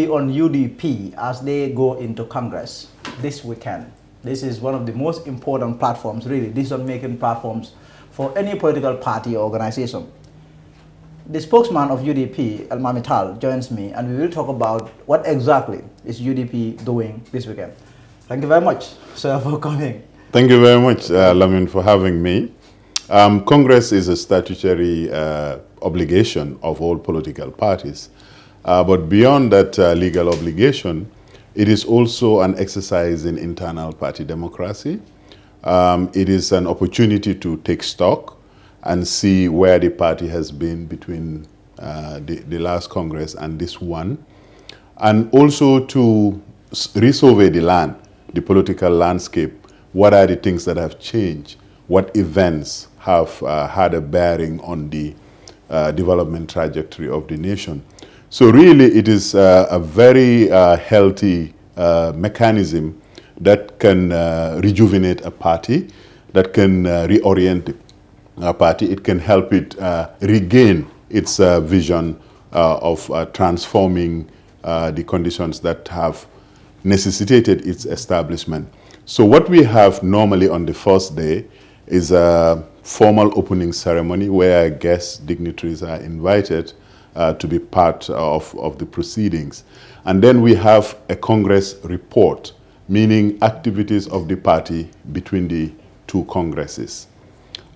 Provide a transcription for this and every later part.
On UDP as they go into Congress this weekend. This is one of the most important platforms, really, decision-making platforms for any political party or organization. The spokesman of UDP, Almamy Taal, joins me, and we will talk about what exactly is UDP doing this weekend. Thank you very much, sir, for coming. Thank you very much, Lamin, for having me. Congress is a statutory obligation of all political parties. But beyond that legal obligation, it is also an exercise in internal party democracy. It is an opportunity to take stock and see where the party has been between the last Congress and this one, and also to resurvey the land, the political landscape. What are the things that have changed? What events have had a bearing on the development trajectory of the nation? So really, it is a very healthy mechanism that can rejuvenate a party, that can reorient a party. It can help it regain its vision of transforming the conditions that have necessitated its establishment. So what we have normally on the first day is a formal opening ceremony where guests, dignitaries are invited to be part of the proceedings. And then we have a Congress report, meaning activities of the party between the two Congresses.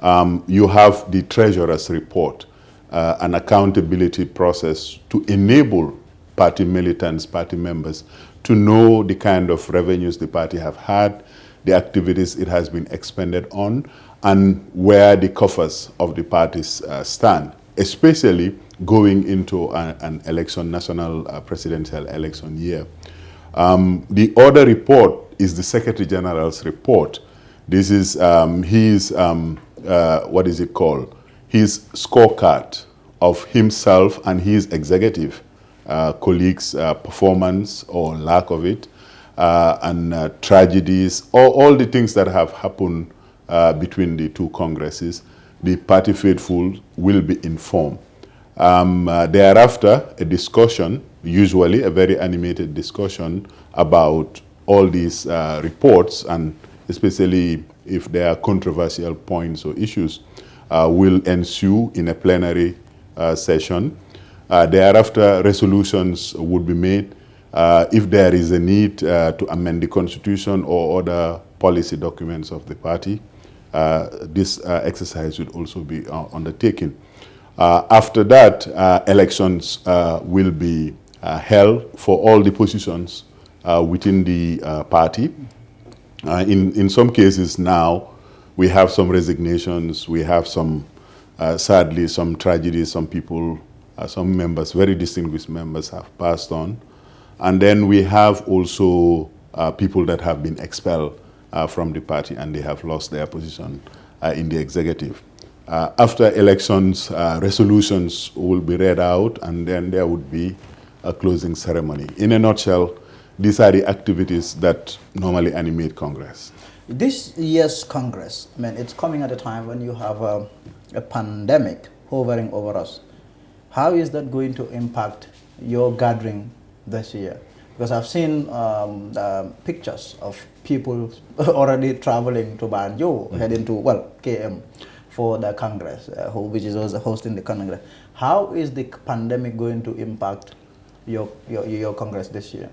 You have the Treasurer's report, an accountability process to enable party militants, party members, to know the kind of revenues the party have had, the activities it has been expended on, and where the coffers of the parties stand, especially going into an election, national presidential election year. The other report is the Secretary General's report. This is his, what is it called? His scorecard of himself and his executive colleagues' performance or lack of it, and tragedies, all the things that have happened between the two Congresses. The party faithful will be informed. Thereafter, a discussion, usually a very animated discussion about all these reports, and especially if there are controversial points or issues, will ensue in a plenary session. Thereafter, resolutions would be made. If there is a need to amend the constitution or other policy documents of the party, this exercise would also be undertaken. After that, elections will be held for all the positions within the party. In some cases now, we have some resignations, we have some, sadly, some tragedies, some people, some members, very distinguished members have passed on. And then we have also people that have been expelled from the party and they have lost their position in the executive. After elections, resolutions will be read out, and then there would be a closing ceremony. In a nutshell, these are the activities that normally animate Congress. This year's Congress, I mean, it's coming at a time when you have a pandemic hovering over us. How is that going to impact your gathering this year? Because I've seen pictures of people already traveling to Banjo, heading to, well, KM, for the Congress, which is also hosting the Congress. How is the pandemic going to impact your Congress this year?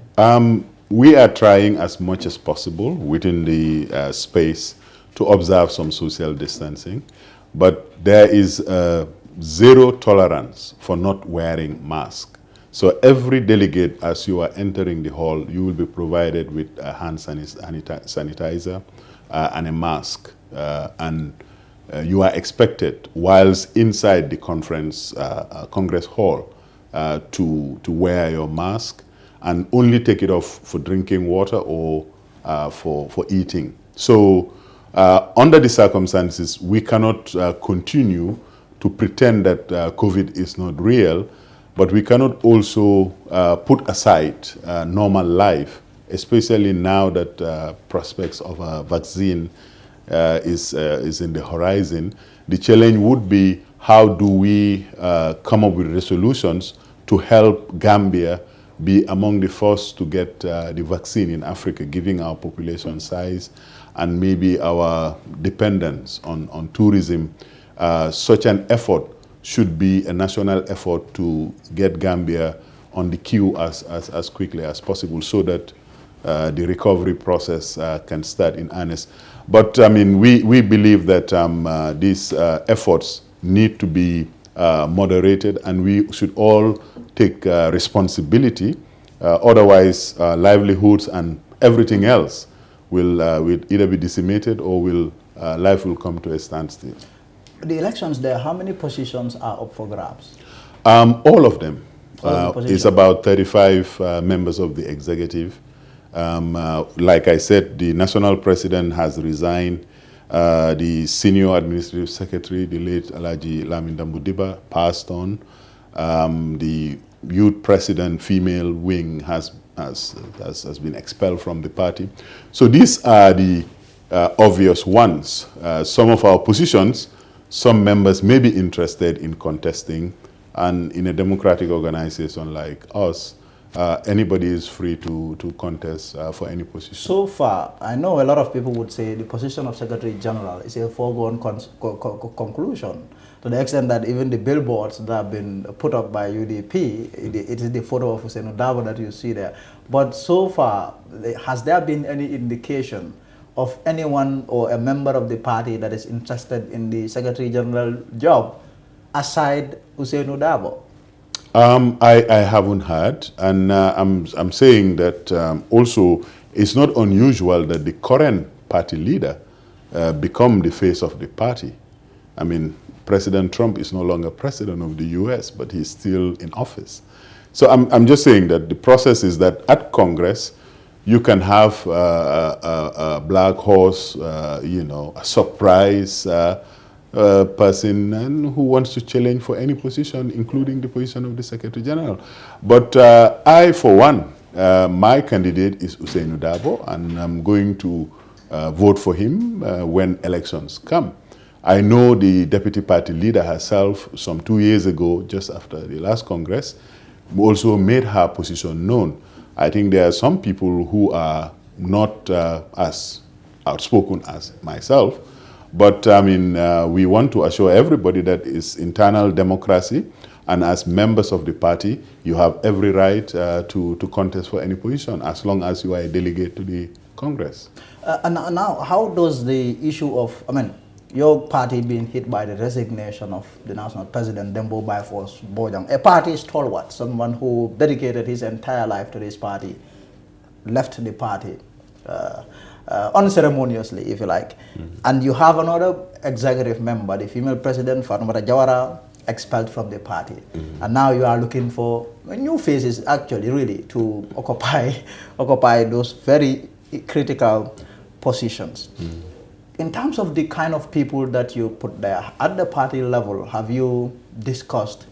We are trying as much as possible within the space to observe some social distancing, but there is zero tolerance for not wearing masks. So every delegate, as you are entering the hall, you will be provided with a hand sanitizer and a mask. You are expected, whilst inside the Congress hall, to wear your mask and only take it off for drinking water or for eating. So under the circumstances, we cannot continue to pretend that COVID is not real, but we cannot also put aside normal life, especially now that prospects of a vaccine is in the horizon. The challenge would be, how do we come up with resolutions to help Gambia be among the first to get the vaccine in Africa, given our population size and maybe our dependence on tourism. Such an effort should be a national effort to get Gambia on the queue as quickly as possible so that the recovery process can start in earnest. But I mean, we believe that these efforts need to be moderated, and we should all take responsibility. Otherwise, livelihoods and everything else will either be decimated or life will come to a standstill. The elections there, how many positions are up for grabs? All of them. It's about 35 members of the executive. Like I said, the national president has resigned. The senior administrative secretary, the late Alhaji Lamin Njie, passed on. The youth president, female wing, has been expelled from the party. So these are the obvious ones. Some of our positions, some members may be interested in contesting, and in a democratic organization like us, anybody is free to contest for any position. So far, I know a lot of people would say the position of Secretary General is a foregone conclusion, to the extent that even the billboards that have been put up by UDP, it is the photo of Hussein Udabo that you see there. But so far, has there been any indication of anyone or a member of the party that is interested in the Secretary General job aside Hussein Udabo? I haven't heard, and I'm saying that also it's not unusual that the current party leader become the face of the party. I mean, President Trump is no longer president of the U.S., but he's still in office. So I'm just saying that the process is that at Congress, you can have a black horse, a surprise person who wants to challenge for any position, including the position of the Secretary General. But I, for one, my candidate is Hussein Udabo, and I'm going to vote for him when elections come. I know the deputy party leader herself, some 2 years ago, just after the last Congress, also made her position known. I think there are some people who are not as outspoken as myself, but I mean, we want to assure everybody that it's internal democracy, and as members of the party, you have every right to contest for any position as long as you are a delegate to the Congress. And now, how does the issue of, I mean, your party being hit by the resignation of the national president, Dembo Bifos Bojang, a party stalwart, someone who dedicated his entire life to this party, left the party unceremoniously, if you like. And you have another executive member, the female president, Fatmata Jawara, expelled from the party. And now you are looking for new faces, actually, really, to occupy those very critical positions. In terms of the kind of people that you put there, at the party level, have you discussed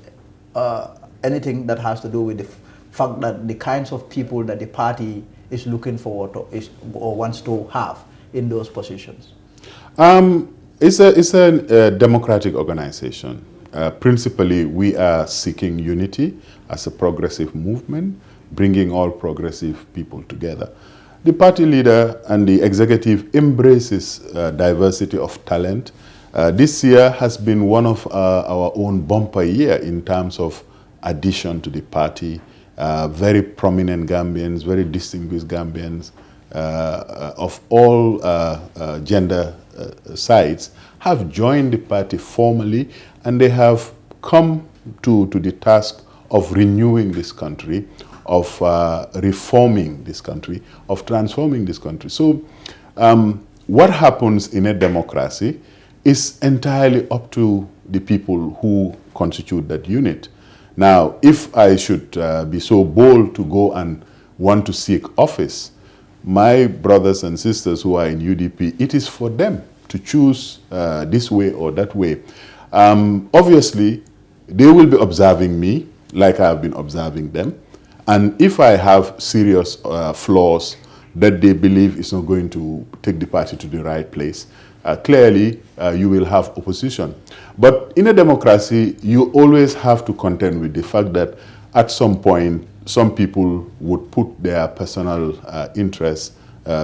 anything that has to do with the fact that the kinds of people that the party is looking forward to or wants to have in those positions? It's a democratic organization. Principally, we are seeking unity as a progressive movement, bringing all progressive people together. The party leader and the executive embraces diversity of talent. This year has been one of our own bumper year in terms of addition to the party. Very prominent Gambians, very distinguished Gambians of all gender sides have joined the party formally, and they have come to the task of renewing this country, of reforming this country, of transforming this country. So what happens in a democracy is entirely up to the people who constitute that unit. Now, if I should be so bold to go and want to seek office, my brothers and sisters who are in UDP, it is for them to choose this way or that way. Obviously, they will be observing me like I have been observing them. And if I have serious flaws that they believe is not going to take the party to the right place, clearly you will have opposition. But in a democracy, you always have to contend with the fact that at some point, some people would put their personal interests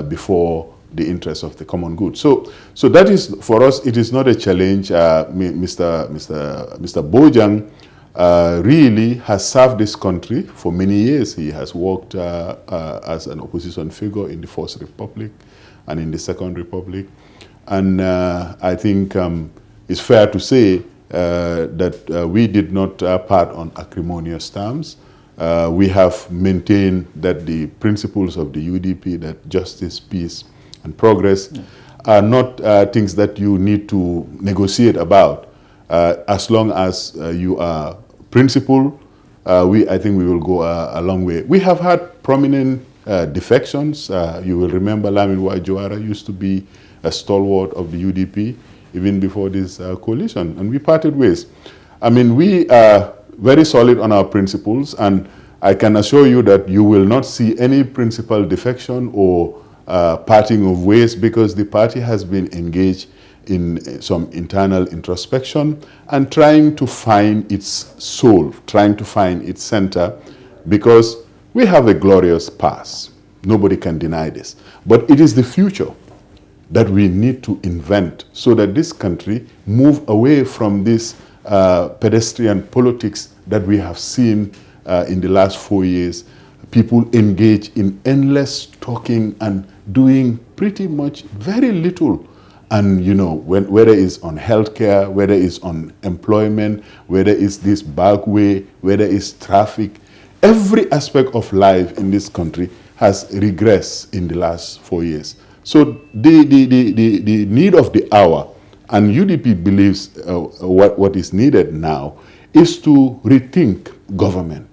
before the interests of the common good. So that is, for us, it is not a challenge. Mr. Bojang really has served this country for many years. He has worked as an opposition figure in the First Republic and in the Second Republic. And I think it's fair to say that we did not part on acrimonious terms. We have maintained that the principles of the UDP, that justice, peace, and progress are not things that you need to negotiate about. As long as you are principled, I think we will go a long way. We have had prominent defections. You will remember Lamin Njie used to be a stalwart of the UDP even before this coalition, and we parted ways. I mean, we are very solid on our principles, and I can assure you that you will not see any principal defection or parting of ways, because the party has been engaged in some internal introspection and trying to find its soul, trying to find its center, because we have a glorious past. Nobody can deny this. But it is the future that we need to invent so that this country move away from this pedestrian politics that we have seen in the last 4 years. People engage in endless talking and doing pretty much very little. And, you know, whether it's on healthcare, whether it's on employment, whether it's this backway, whether it's traffic, every aspect of life in this country has regressed in the last 4 years. So the need of the hour, and UDP believes what is needed now, is to rethink government.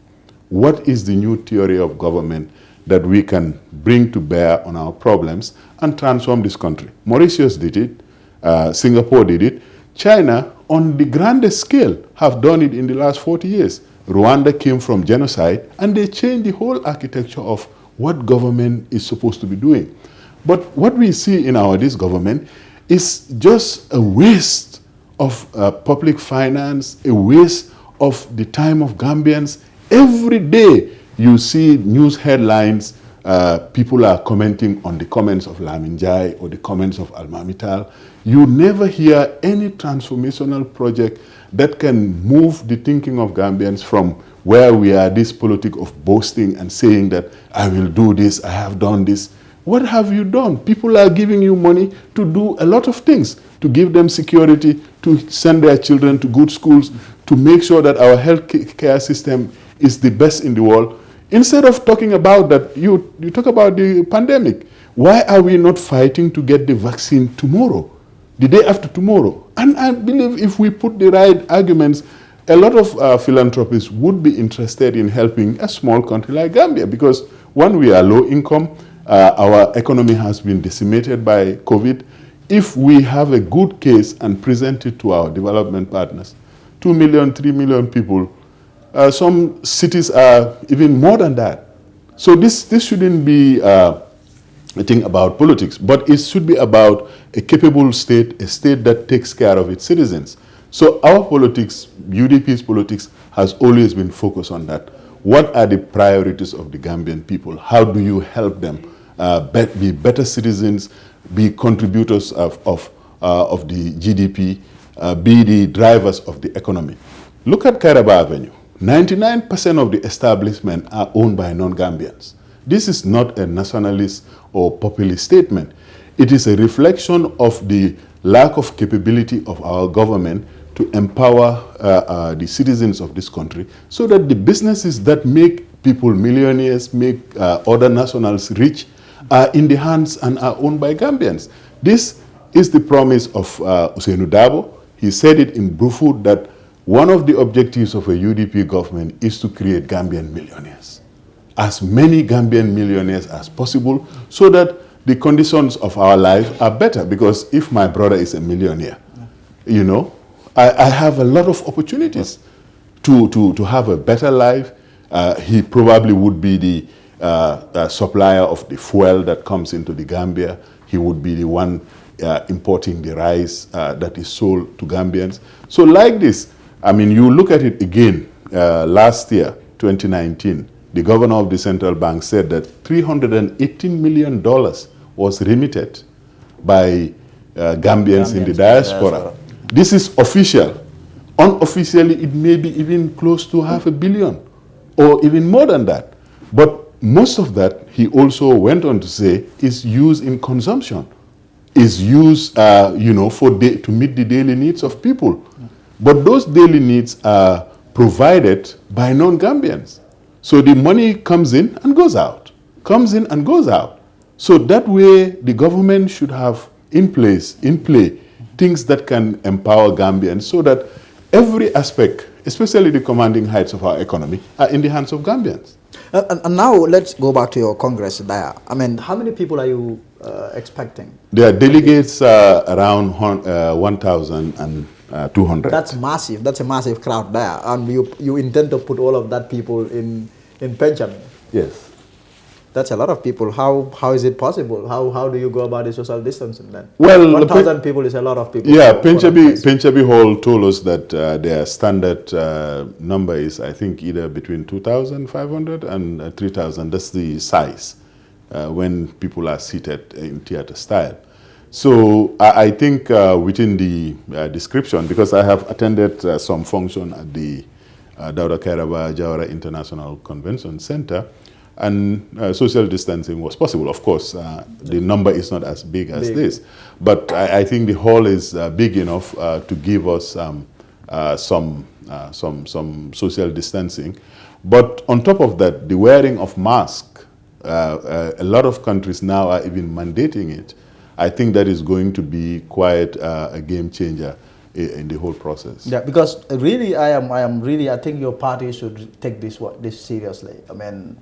What is the new theory of government that we can bring to bear on our problems and transform this country? Mauritius did it, Singapore did it, China on the grandest scale have done it in the last 40 years. Rwanda came from genocide and they changed the whole architecture of what government is supposed to be doing. But what we see in this government is just a waste of public finance, a waste of the time of Gambians. Every day you see news headlines, people are commenting on the comments of Lamin Njie or the comments of Almamy Taal. You never hear any transformational project that can move the thinking of Gambians from where we are, this politic of boasting and saying that I will do this, I have done this. What have you done? People are giving you money to do a lot of things, to give them security, to send their children to good schools, to make sure that our health care system is the best in the world. Instead of talking about that, you talk about the pandemic. Why are we not fighting to get the vaccine tomorrow, the day after tomorrow? And I believe if we put the right arguments, a lot of philanthropists would be interested in helping a small country like Gambia, because one, we are low income, our economy has been decimated by COVID. If we have a good case and present it to our development partners, 2 million, 3 million people, some cities are even more than that. So this shouldn't be a thing about politics, but it should be about a capable state, a state that takes care of its citizens. So our politics, UDP's politics, has always been focused on that. What are the priorities of the Gambian people? How do you help them be better citizens, be contributors of the GDP, be the drivers of the economy? Look at Kairaba Avenue. 99% of the establishment are owned by non-Gambians. This is not a nationalist or populist statement. It is a reflection of the lack of capability of our government to empower the citizens of this country, so that the businesses that make people millionaires, make other nationals rich, are in the hands and are owned by Gambians. This is the promise of Ousainou Darboe. He said it in Brufut that one of the objectives of a UDP government is to create Gambian millionaires. As many Gambian millionaires as possible, so that the conditions of our life are better. Because if my brother is a millionaire, you know, I have a lot of opportunities to have a better life. He probably would be the supplier of the fuel that comes into the Gambia. He would be the one importing the rice that is sold to Gambians. So like this, I mean, you look at it again, last year, 2019, the governor of the central bank said that $318 million was remitted by Gambians in the diaspora. This is official. Unofficially, it may be even close to $500 million or even more than that. But most of that, he also went on to say, is used in consumption, is used, to meet the daily needs of people. But those daily needs are provided by non-Gambians. So the money comes in and goes out, comes in and goes out. So that way, the government should have in play, things that can empower Gambians so that every aspect, especially the commanding heights of our economy, are in the hands of Gambians. And now let's go back to your Congress there. I mean, how many people are you expecting? There are delegates around 1,200. That's massive. That's a massive crowd there. And you intend to put all of that people in Benjamin? Yes. That's a lot of people. How is it possible? How do you go about the social distancing then? Well, 1,000 people is a lot of people. Yeah, Penchabi Hall told us that their standard number is, I think, either between 2,500 and 3,000. That's the size when people are seated in theater style. So I think within the description, because I have attended some function at the Dawda Kairaba Jawara International Convention Center, and social distancing was possible. Of course, the number is not as big as this, but I think the hall is big enough to give us some social distancing. But on top of that, the wearing of masks, a lot of countries now are even mandating it. I think that is going to be quite a game changer in the whole process. Yeah, because really, I think your party should take this seriously. I mean,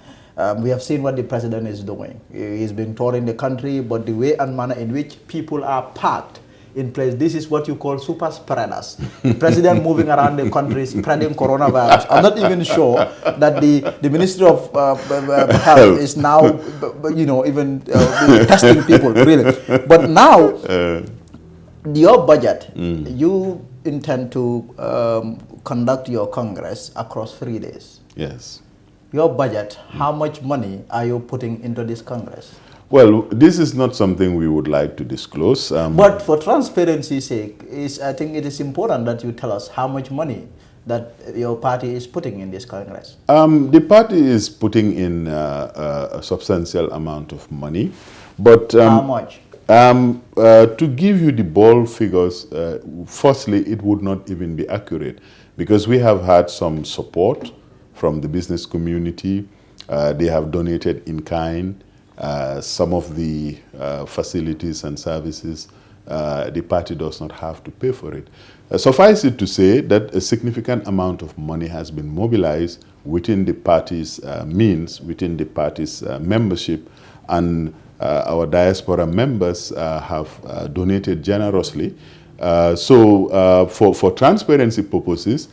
we have seen what the president is doing. He's been touring the country, but the way and manner in which people are packed in place, this is what you call super spreaders. The president moving around the country spreading coronavirus. I'm not even sure that the Ministry of Health is now, even testing people, really. But now, your budget, you intend to conduct your Congress across 3 days. Yes. Your budget, how much money are you putting into this Congress? Well, this is not something we would like to disclose. But for transparency's sake, I think it is important that you tell us how much money that your party is putting in this Congress. The party is putting in a substantial amount of money. But how much? To give you the bold figures, firstly, it would not even be accurate because we have had some support from the business community. They have donated in kind. Some of the facilities and services, the party does not have to pay for it. Suffice it to say that a significant amount of money has been mobilized within the party's means, within the party's membership, and our diaspora members have donated generously. So for transparency purposes,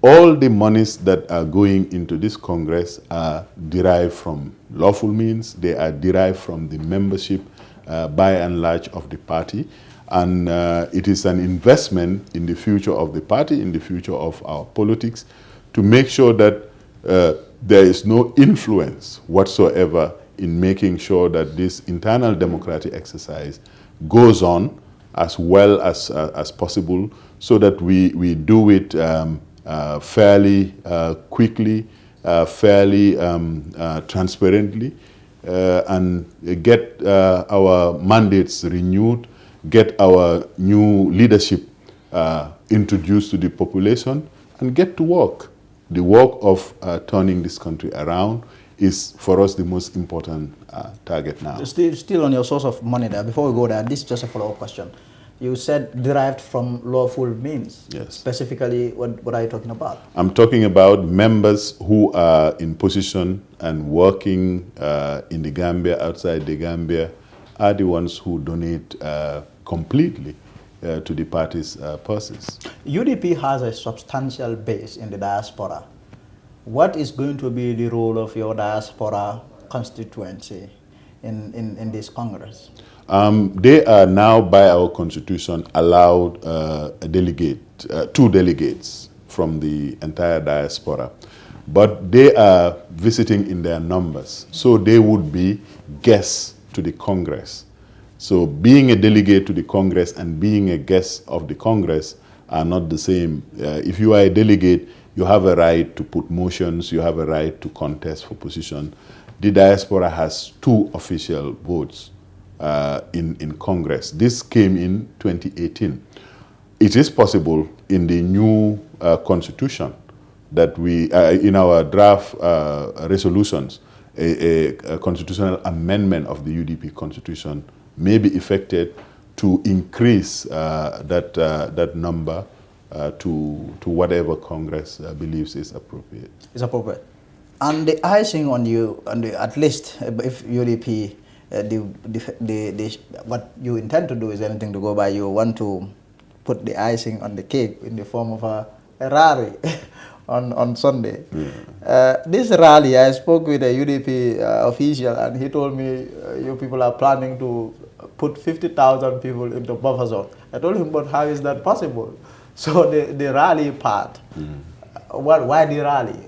all the monies that are going into this Congress are derived from lawful means. They are derived from the membership, by and large, of the party. And it is an investment in the future of the party, in the future of our politics, to make sure that there is no influence whatsoever in making sure that this internal democratic exercise goes on as well as possible, so that we do it fairly quickly, fairly transparently, and get our mandates renewed, get our new leadership introduced to the population, and get to work. The work of turning this country around is, for us, the most important target now. Still on your source of money there, before we go there, this is just a follow-up question. You said derived from lawful means. Yes. Specifically, what are you talking about? I'm talking about members who are in position and working in the Gambia, outside the Gambia, are the ones who donate completely to the party's purses. UDP has a substantial base in the diaspora. What is going to be the role of your diaspora constituency in this Congress? They are now, by our constitution, allowed two delegates from the entire diaspora. but they are visiting in their numbers. So they would be guests to the Congress. So being a delegate to the Congress and being a guest of the Congress are not the same. If you are a delegate, you have a right to put motions, you have a right to contest for position. The diaspora has 2 official votes in Congress. This came in 2018. It is possible in the new constitution that we, in our draft resolutions, a constitutional amendment of the UDP constitution may be effected to increase that number to whatever Congress believes is appropriate. It's appropriate. And the icing on you, at least if UDP, what you intend to do is anything to go by, you want to put the icing on the cake in the form of a rally on Sunday. This rally, I spoke with a UDP official, and he told me you people are planning to put 50,000 people into buffer zone. I told him, but how is that possible? So the rally part, why the rally?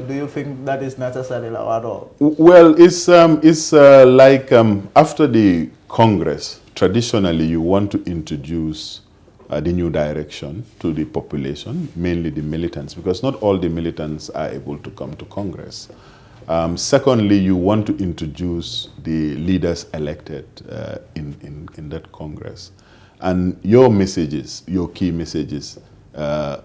Do you think that is necessary at all? Well, it's like after the Congress, traditionally you want to introduce the new direction to the population, mainly the militants, because not all the militants are able to come to Congress. Secondly, you want to introduce the leaders elected in that Congress. And your messages, your key messages,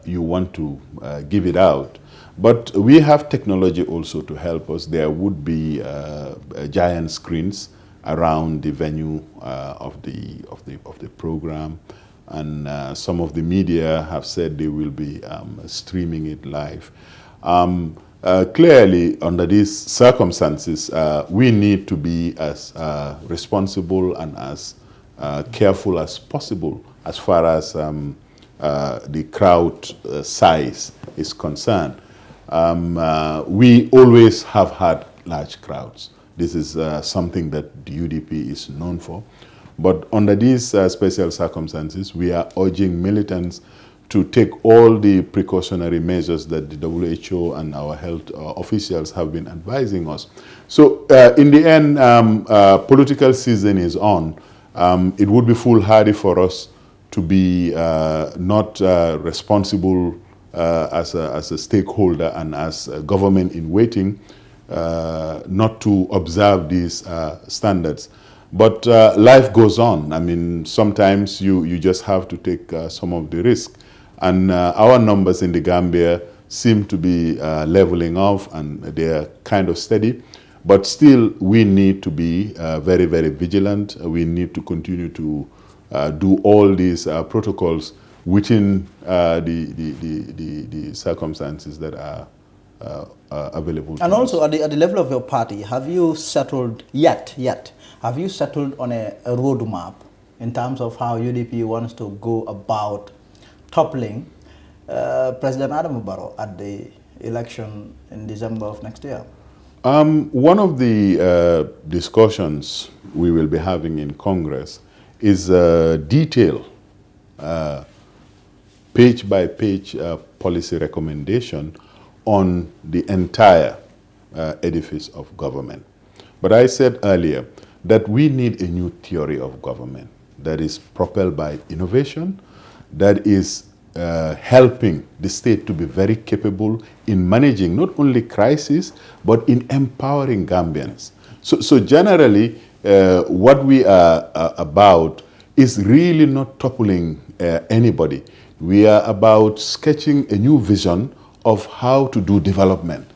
you want to give it out. But we have technology also to help us. There would be giant screens around the venue of the program. And some of the media have said they will be streaming it live. Clearly, under these circumstances, we need to be as responsible and as careful as possible as far as the crowd size is concerned. We always have had large crowds. This is something that the UDP is known for. But under these special circumstances, we are urging militants to take all the precautionary measures that the WHO and our health officials have been advising us. So in the end, political season is on. It would be foolhardy for us to be not responsible as a stakeholder and as a government in waiting, not to observe these standards. But life goes on. I mean, sometimes you just have to take some of the risk. And our numbers in the Gambia seem to be leveling off, and they are kind of steady. But still, we need to be very, very vigilant. We need to continue to do all these protocols within the circumstances that are available. And also, at the level of your party, have you settled yet? Have you settled on a roadmap in terms of how UDP wants to go about toppling President Adama Barrow at the election in December of next year? One of the discussions we will be having in Congress is a detailed, page-by-page policy recommendation on the entire edifice of government. But I said earlier that we need a new theory of government that is propelled by innovation, that is helping the state to be very capable in managing not only crisis, but in empowering Gambians. So generally, what we are about is really not toppling anybody. We are about sketching a new vision of how to do development.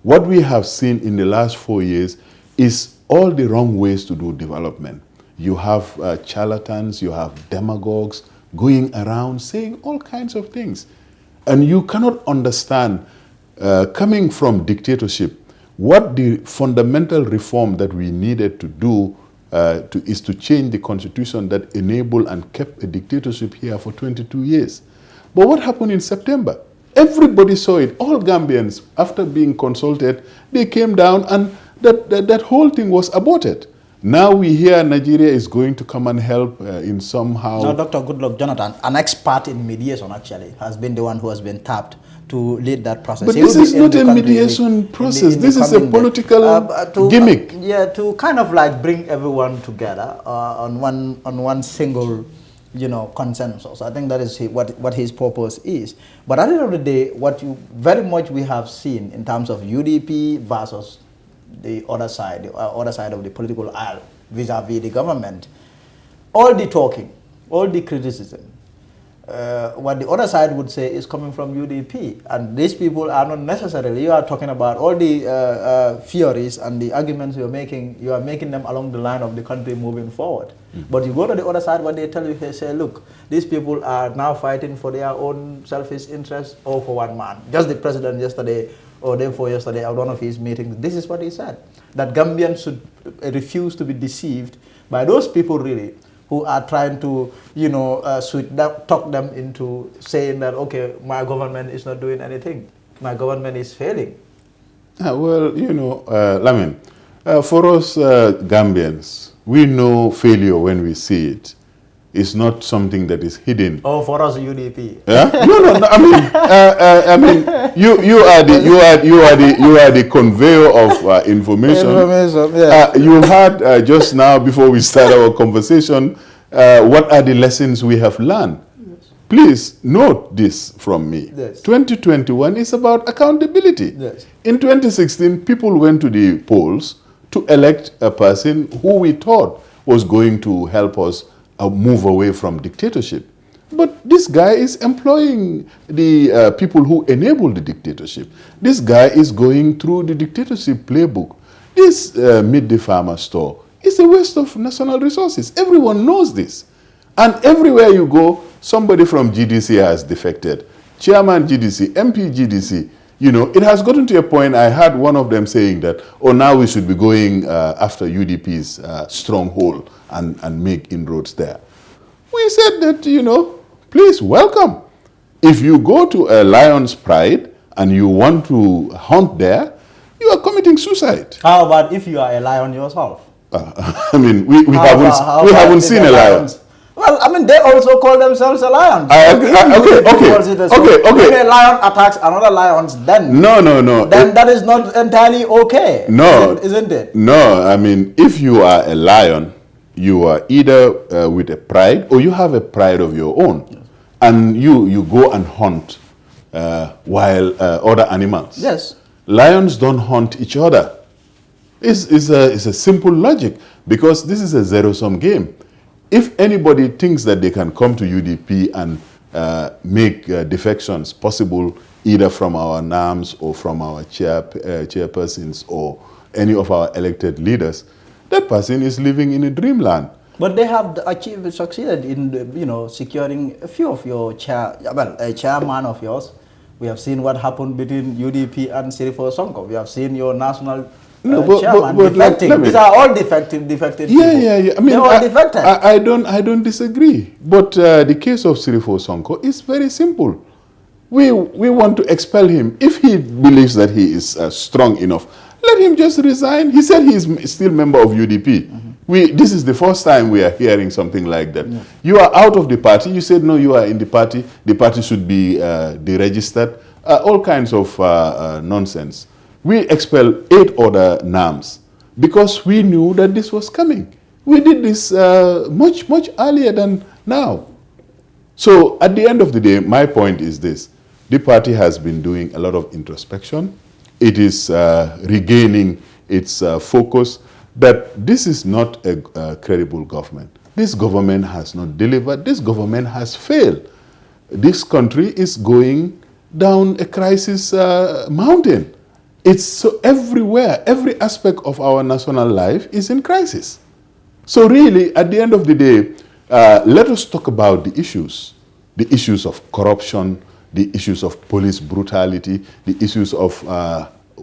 What we have seen in the last 4 years is all the wrong ways to do development. You have charlatans, you have demagogues going around saying all kinds of things. And you cannot understand, coming from dictatorship, what the fundamental reform that we needed to do is to change the constitution that enabled and kept a dictatorship here for 22 years. But what happened in September? Everybody saw it. All Gambians, after being consulted, they came down and that whole thing was aborted. Now we hear Nigeria is going to come and help in somehow. Now, Dr. Goodluck Jonathan, an expert in mediation actually, has been the one who has been tapped to lead that process. But this is not a mediation process. This is a political gimmick. Yeah, to kind of like bring everyone together on one single, consensus. I think that is what his purpose is. But at the end of the day, what we have seen in terms of UDP versus the other side of the political aisle, vis-a-vis the government, all the talking, all the criticism, what the other side would say is coming from UDP, and these people are not necessarily. You are talking about all the theories and the arguments you are making them along the line of the country moving forward. But you go to the other side, what they tell you, they say, look, these people are now fighting for their own selfish interests or for one man. Just the president yesterday, or day before yesterday, at one of his meetings, this is what he said, that Gambians should refuse to be deceived by those people really who are trying to, talk them into saying that, okay, my government is not doing anything. My government is failing. Well, Lamin, for us Gambians, we know failure when we see it. It's not something that is hidden. Oh, for us UDP. Yeah? No. I mean, you are the conveyor of information. Yeah. You had just now before we start our conversation. What are the lessons we have learned? Yes. Please note this from me. Yes. 2021 is about accountability. Yes. In 2016, people went to the polls to elect a person who we thought was going to help us move away from dictatorship. But this guy is employing the people who enable the dictatorship. This guy is going through the dictatorship playbook. This midday farmer store is a waste of national resources. Everyone knows this. And everywhere you go, somebody from GDC has defected. Chairman GDC, MP GDC, it has gotten to a point, I had one of them saying that, now we should be going after UDP's stronghold and make inroads there. We said that, please welcome. If you go to a lion's pride and you want to hunt there, you are committing suicide. How about if you are a lion yourself? I mean, we haven't seen a lion. Well, they also call themselves a lion. Okay. When a lion attacks another lion, then Then that is not entirely okay. No, isn't it? No, I mean, if you are a lion, you are either with a pride or you have a pride of your own, yes. And you go and hunt while other animals. Yes. Lions don't hunt each other. It's a simple logic because this is a zero-sum game. If anybody thinks that they can come to UDP and make defections possible either from our NAMs or from our chairpersons or any of our elected leaders, that person is living in a dreamland. But they have succeeded in securing a few of your a chairman of yours. We have seen what happened between UDP and Sirifo Sonko. We have seen your national chairman defecting. These are all defective people. Yeah. I mean, they're all defected. I don't disagree. But the case of Sirifo Sonko is very simple. We want to expel him. If he believes that he is strong enough, let him just resign. He said he is still a member of UDP. Mm-hmm. This is the first time we are hearing something like that. Yeah. You are out of the party. You said, no, you are in the party. The party should be deregistered. All kinds of nonsense. We expelled 8 other NAMs because we knew that this was coming. We did this much earlier than now. So at the end of the day, my point is this. The party has been doing a lot of introspection. It is regaining its focus that this is not a credible government. This government has not delivered. This government has failed. This country is going down a crisis mountain. It's so everywhere. Every aspect of our national life is in crisis. So really, at the end of the day, let us talk about the issues of corruption, the issues of police brutality, the issues of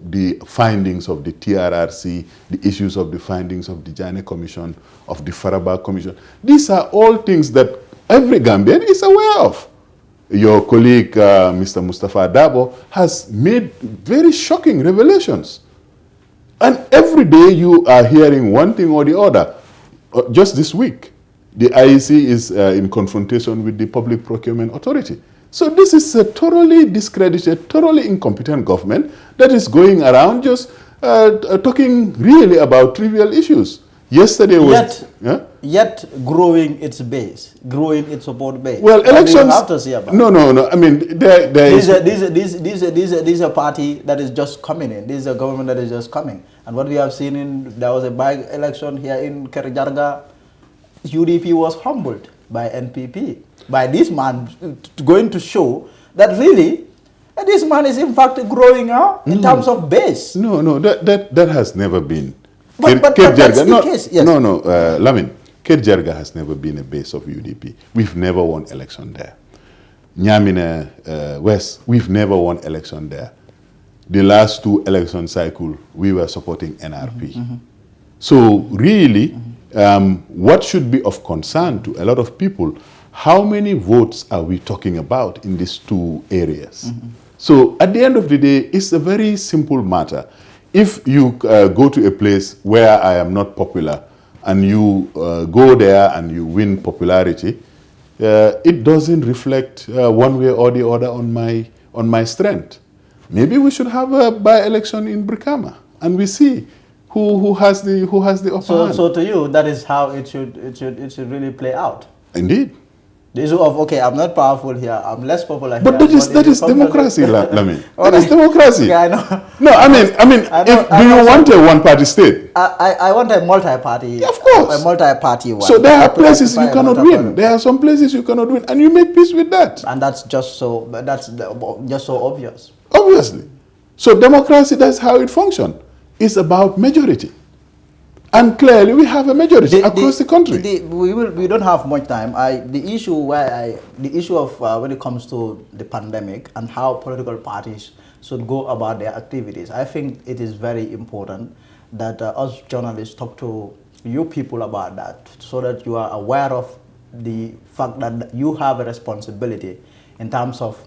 the findings of the TRRC, the issues of the findings of the Janneh Commission, of the Faraba Commission. These are all things that every Gambian is aware of. Your colleague, Mr. Mustafa Dabo, has made very shocking revelations. And every day you are hearing one thing or the other. Just this week, the IEC is in confrontation with the Public Procurement Authority. So this is a thoroughly discredited, thoroughly incompetent government that is going around just talking really about trivial issues. Yesterday was... Yet growing its base, growing its support base. Well, elections... You have to see about no. I mean, this is a party that is just coming in. This is a government that is just coming. And what we have seen there was a by-election here in Kerjarga. UDP was humbled by NPP, by this man going to show that really this man is in fact growing in terms of base. No, that has never been. But that's the case. Yes. No, Lamin, Kerjarga has never been a base of UDP. We've never won election there. Nyamina West, we've never won election there. The last 2 election cycle, we were supporting NRP. So really, what should be of concern to a lot of people, how many votes are we talking about in these 2 areas? So at the end of the day, it's a very simple matter. If you go to a place where I am not popular and you go there and you win popularity, it doesn't reflect one way or the other on my strength. Maybe we should have a by-election in Brikama and we see who has the upper hand. So to you, that is how it should really play out. Indeed. The issue of, okay, I'm not powerful here, I'm less popular but here. That is democracy, Lamin. That is democracy. Yeah, I know. No, I mean, do you want a one-party state? I want a multi-party. Yeah, of course. A multi-party one. So there are places you cannot win. There are some places you cannot win, and you make peace with that. And that's just so obvious. Obviously. So democracy, that's how it functions. It's about majority. And clearly, we have a majority across the country. We don't have much time. The issue of when it comes to the pandemic and how political parties should go about their activities, I think it is very important that us journalists talk to you people about that, so that you are aware of the fact that you have a responsibility in terms of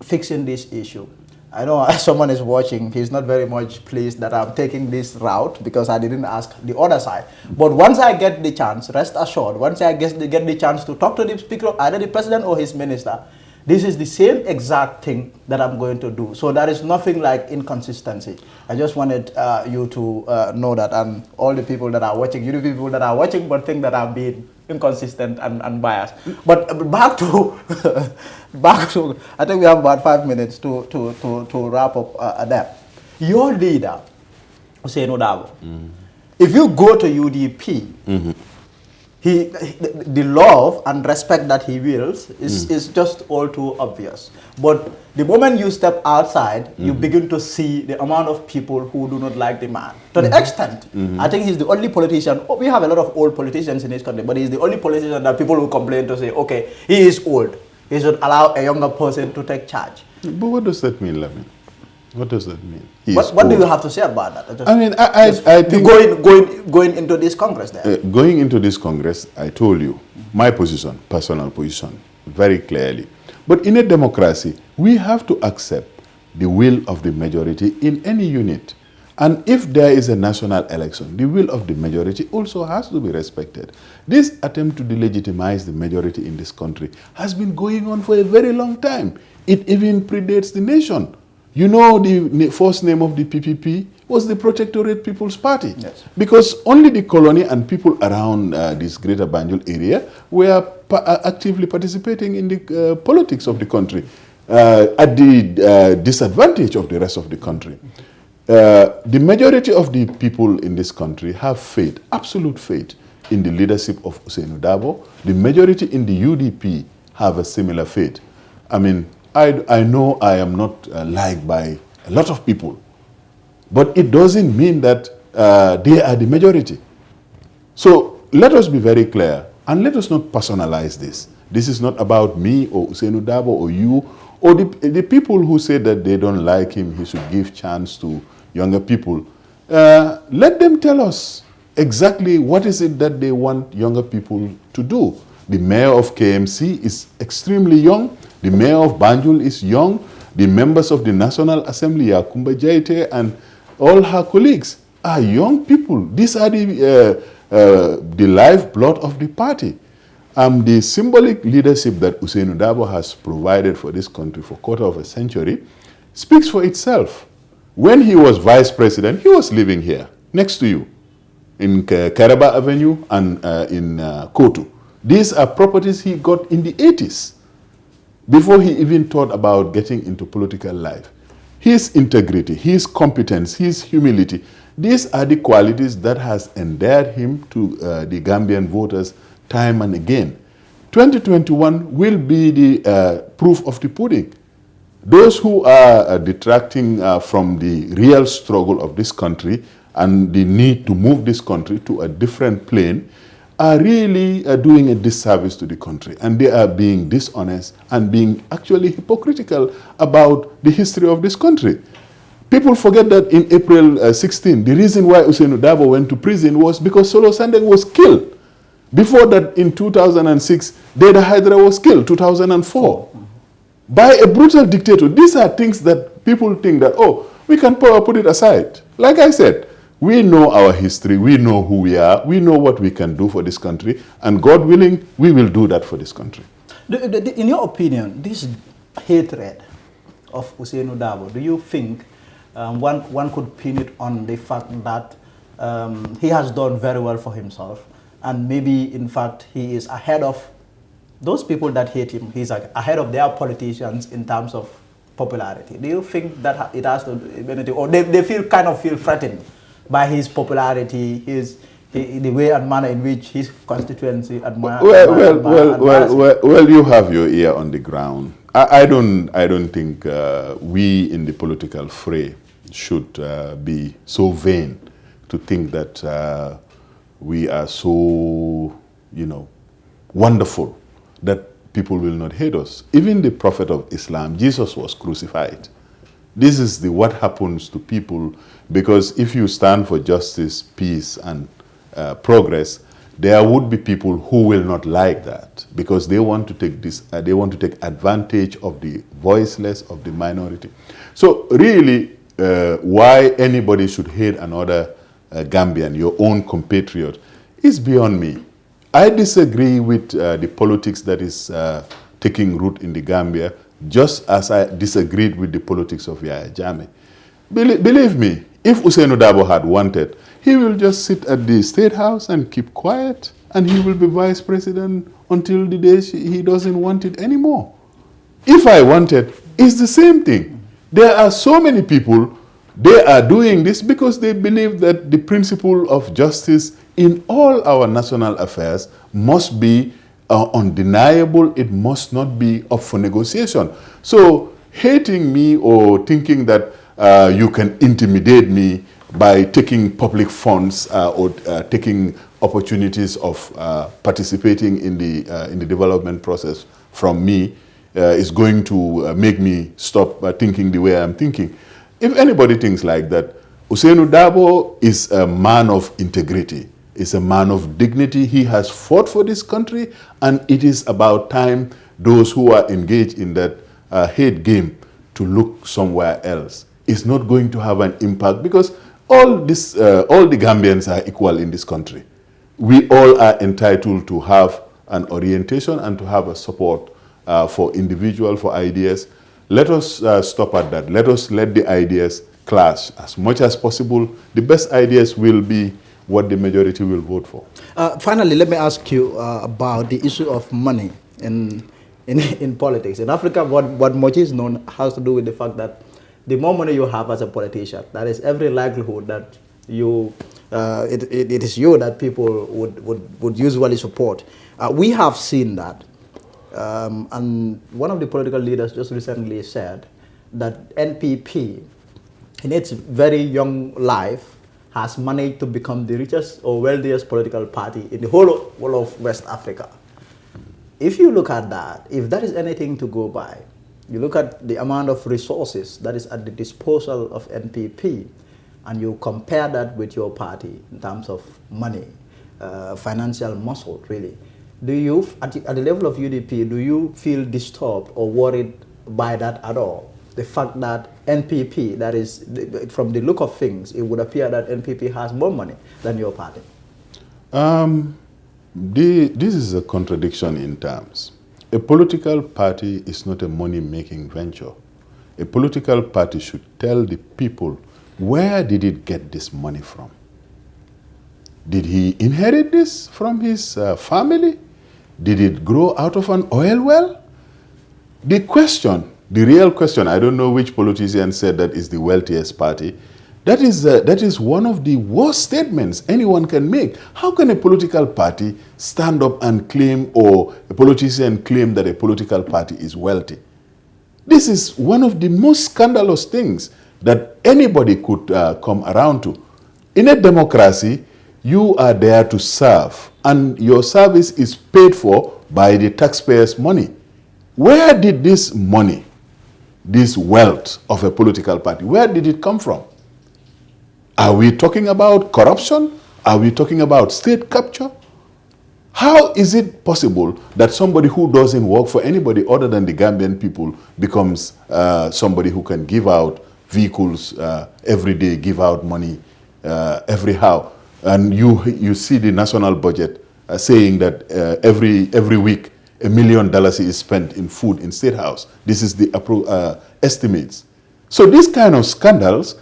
fixing this issue. I know someone is watching, he's not very much pleased that I'm taking this route because I didn't ask the other side. But once I get the chance, rest assured, once I get the chance to talk to the speaker, either the president or his minister, this is the same exact thing that I'm going to do. So there is nothing like inconsistency. I just wanted you to know that, and all the people that are watching, you the people that are watching but think that I'm being inconsistent and biased. But back to, I think we have about 5 minutes to wrap up that. Your leader, Ousainou Darboe, if you go to UDP, the love and respect that he wields is just all too obvious. But the moment you step outside, you begin to see the amount of people who do not like the man. To the extent, I think he's the only politician. We have a lot of old politicians in this country, but he's the only politician that people will complain to say, okay, he is old. He should allow a younger person to take charge. But what does that mean, Lamin? What does that mean? What do you have to say about that? I mean, I think... Going into this Congress there. Going into this Congress, I told you, my position, personal position, very clearly. But in a democracy, we have to accept the will of the majority in any unit. And if there is a national election, the will of the majority also has to be respected. This attempt to delegitimize the majority in this country has been going on for a very long time. It even predates the nation. You know, the first name of the PPP was the Protectorate People's Party. Yes. Because only the colony and people around this greater Banjul area were actively participating in the politics of the country at the disadvantage of the rest of the country. The majority of the people in this country have faith, absolute faith, in the leadership of Ousainou Darboe. The majority in the UDP have a similar faith. I mean, I know I am not liked by a lot of people, but it doesn't mean that they are the majority. So let us be very clear, and let us not personalize this. This is not about me or Ousainou Darboe or you or the people who say that they don't like him, he should give chance to younger people. Let them tell us exactly what is it that they want younger people to do. The mayor of KMC is extremely young. The mayor of Banjul is young. The members of the National Assembly, Yakumba Jaite and all her colleagues, are young people. These are the lifeblood of the party. The symbolic leadership that Ousainou Darboe has provided for this country for a quarter of a century speaks for itself. When he was vice president, he was living here, next to you, in Karaba Avenue and in Kotu. These are properties he got in the 80s, before he even thought about getting into political life. His integrity, his competence, his humility, these are the qualities that has endeared him to the Gambian voters time and again. 2021 will be the proof of the pudding. Those who are detracting from the real struggle of this country and the need to move this country to a different plane are really doing a disservice to the country, and they are being dishonest and being actually hypocritical about the history of this country. People forget that in April 16, the reason why Ousainou Darboe went to prison was because Solo Sandeng was killed. Before that, in 2006, Deda Hydra was killed, 2004, by a brutal dictator. These are things that people think that, oh, we can put it aside. Like I said, we know our history, we know who we are, we know what we can do for this country, and God willing, we will do that for this country. In your opinion, this hatred of Ousainou Darboe, do you think one could pin it on the fact that he has done very well for himself, and maybe in fact he is ahead of those people that hate him, he's ahead of their politicians in terms of popularity? Do you think that it has to, or they kind of feel threatened by his popularity, the way and manner in which his constituency admires? Well, you have your ear on the ground. I don't think we in the political fray should be so vain to think that we are so, wonderful that people will not hate us. Even the Prophet of Islam, Jesus, was crucified. This is what happens to people, because if you stand for justice, peace, and progress, there would be people who will not like that, because they want to take they want to take advantage of the voiceless, of the minority. So really, why anybody should hate another Gambian, your own compatriot, is beyond me. I disagree with the politics that is taking root in the Gambia, just as I disagreed with the politics of Yahya Jammeh. Believe me, if Ousainou Darboe had wanted, he will just sit at the State House and keep quiet, and he will be vice president until the day he doesn't want it anymore. If I wanted, it's the same thing. There are so many people, they are doing this because they believe that the principle of justice in all our national affairs must be undeniable. It must not be up for negotiation. So hating me or thinking that you can intimidate me by taking public funds or taking opportunities of participating in the development process from me is going to make me stop thinking the way I'm thinking. If anybody thinks like that, Ousainou Darboe is a man of integrity. Is a man of dignity. He has fought for this country, and it is about time those who are engaged in that hate game to look somewhere else. It's not going to have an impact, because all the Gambians are equal in this country. We all are entitled to have an orientation and to have a support for individual, for ideas. Let us stop at that. Let the ideas clash as much as possible. The best ideas will be what the majority will vote for. Finally, let me ask you about the issue of money in politics. In Africa, what much is known has to do with the fact that the more money you have as a politician, that is every likelihood that you, it is you that people would usually support. We have seen that. And one of the political leaders just recently said that NPP, in its very young life, has managed to become the richest or wealthiest political party in the whole of West Africa. If you look at that, if that is anything to go by, you look at the amount of resources that is at the disposal of NPP, and you compare that with your party in terms of money, financial muscle, really, do you, at the level of UDP, do you feel disturbed or worried by that at all? The fact that NPP, that is, from the look of things, it would appear that NPP has more money than your party. This is a contradiction in terms. A political party is not a money-making venture. A political party should tell the people, where did it get this money from? Did he inherit this from his family? Did it grow out of an oil well? The question, the real question, I don't know which politician said that is the wealthiest party. That is one of the worst statements anyone can make. How can a political party stand up and claim, or a politician claim that a political party is wealthy? This is one of the most scandalous things that anybody could come around to. In a democracy, you are there to serve, and your service is paid for by the taxpayers' money. Where did this money, this wealth of a political party, where did it come from? Are we talking about corruption? Are we talking about state capture? How is it possible that somebody who doesn't work for anybody other than the Gambian people becomes somebody who can give out vehicles every day, give out money every how? And you see the national budget saying that every week $1 million is spent in food in State House. This is the estimates. So these kind of scandals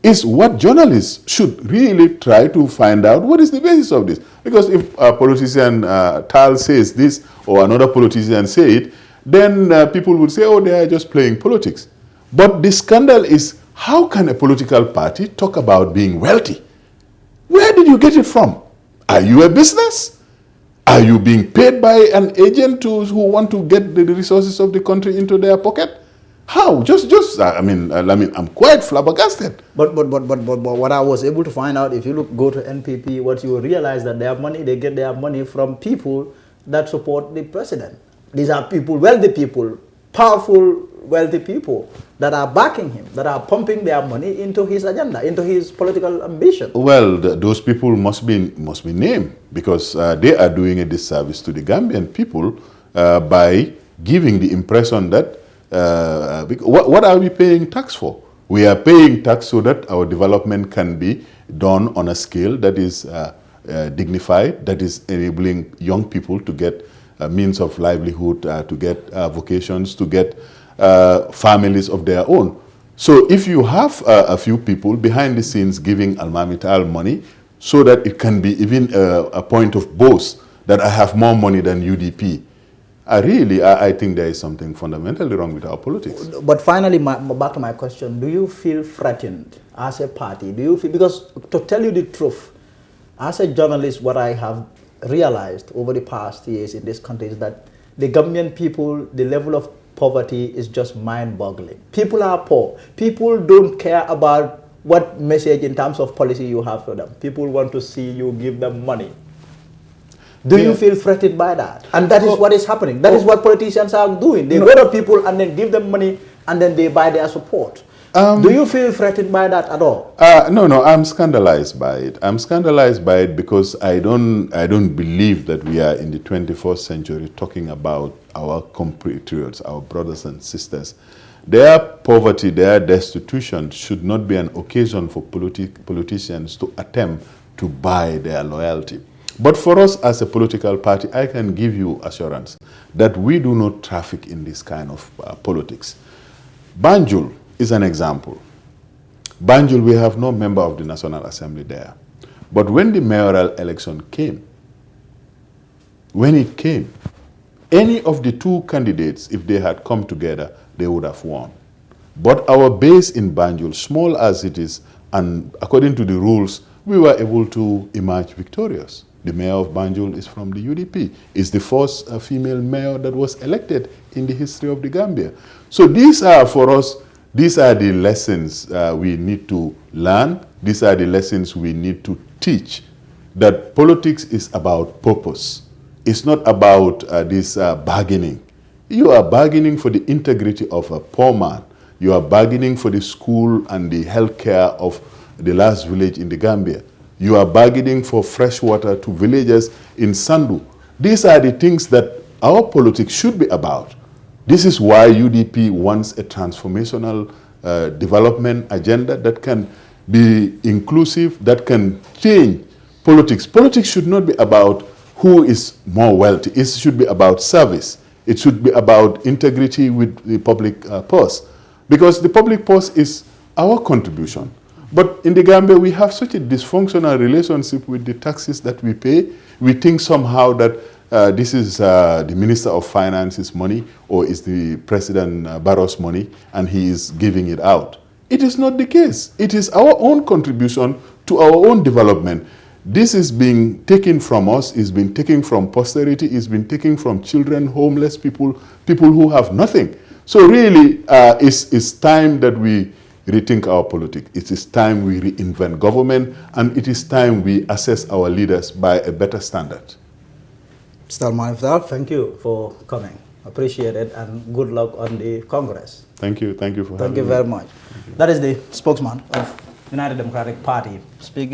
is what journalists should really try to find out. What is the basis of this? Because if a politician Taal says this, or another politician say it, then people would say, oh, they are just playing politics. But the scandal is, how can a political party talk about being wealthy? Where did you get it from? Are you a business? Are you being paid by an agent who want to get the resources of the country into their pocket? How? I'm quite flabbergasted. But what I was able to find out, if you go to NPP, what you realize that they get their money from people that support the president. These are people, wealthy people, powerful, wealthy people that are backing him, that are pumping their money into his agenda, into his political ambition. Well, those people must be named, because they are doing a disservice to the Gambian people by giving the impression that what are we paying tax for? We are paying tax so that our development can be done on a scale that is dignified, that is enabling young people to get means of livelihood, to get vocations, to get families of their own. So if you have a few people behind the scenes giving Almamy Taal money so that it can be even a point of boast that I have more money than UDP, I think there is something fundamentally wrong with our politics. But finally, back to my question, do you feel threatened as a party? Do you feel, because to tell you the truth, as a journalist, what I have realized over the past years in this country is that the Gambian people, the level of poverty is just mind-boggling. People are poor. People don't care about what message in terms of policy you have for them. People want to see you give them money. Do you feel threatened by that? And that is what is happening. That is what politicians are doing. They go to people and then give them money and then they buy their support. Do you feel threatened by that at all? No, I'm scandalized by it. I'm scandalized by it because I don't believe that we are in the 21st century talking about our compatriots, our brothers and sisters. Their poverty, their destitution should not be an occasion for politicians to attempt to buy their loyalty. But for us as a political party, I can give you assurance that we do not traffic in this kind of politics. Banjul is an example. Banjul, we have no member of the National Assembly there. But when the mayoral election came, any of the two candidates, if they had come together, they would have won. But our base in Banjul, small as it is, and according to the rules, we were able to emerge victorious. The mayor of Banjul is from the UDP. It's the first female mayor that was elected in the history of the Gambia. So these are, for us, these are the lessons we need to learn. These are the lessons we need to teach. That politics is about purpose. It's not about this bargaining. You are bargaining for the integrity of a poor man. You are bargaining for the school and the health care of the last village in the Gambia. You are bargaining for fresh water to villagers in Sandu. These are the things that our politics should be about. This is why UDP wants a transformational development agenda that can be inclusive, that can change politics. Politics should not be about who is more wealthy. It should be about service. It should be about integrity with the public purse. Because the public purse is our contribution. But in the Gambia, we have such a dysfunctional relationship with the taxes that we pay. We think somehow that this is the Minister of Finance's money or is the President Barrow's money and he is giving it out. It is not the case. It is our own contribution to our own development. This is being taken from us, is being taken from posterity, is being taken from children, homeless people, people who have nothing. So really, it's time that we rethink our politics. It is time we reinvent government, and it is time we assess our leaders by a better standard. Mr. Almamy Taal, thank you for coming. Appreciate it, and good luck on the Congress. Thank you. Thank you for having me. Thank you very much. That is the spokesman of United Democratic Party speaking.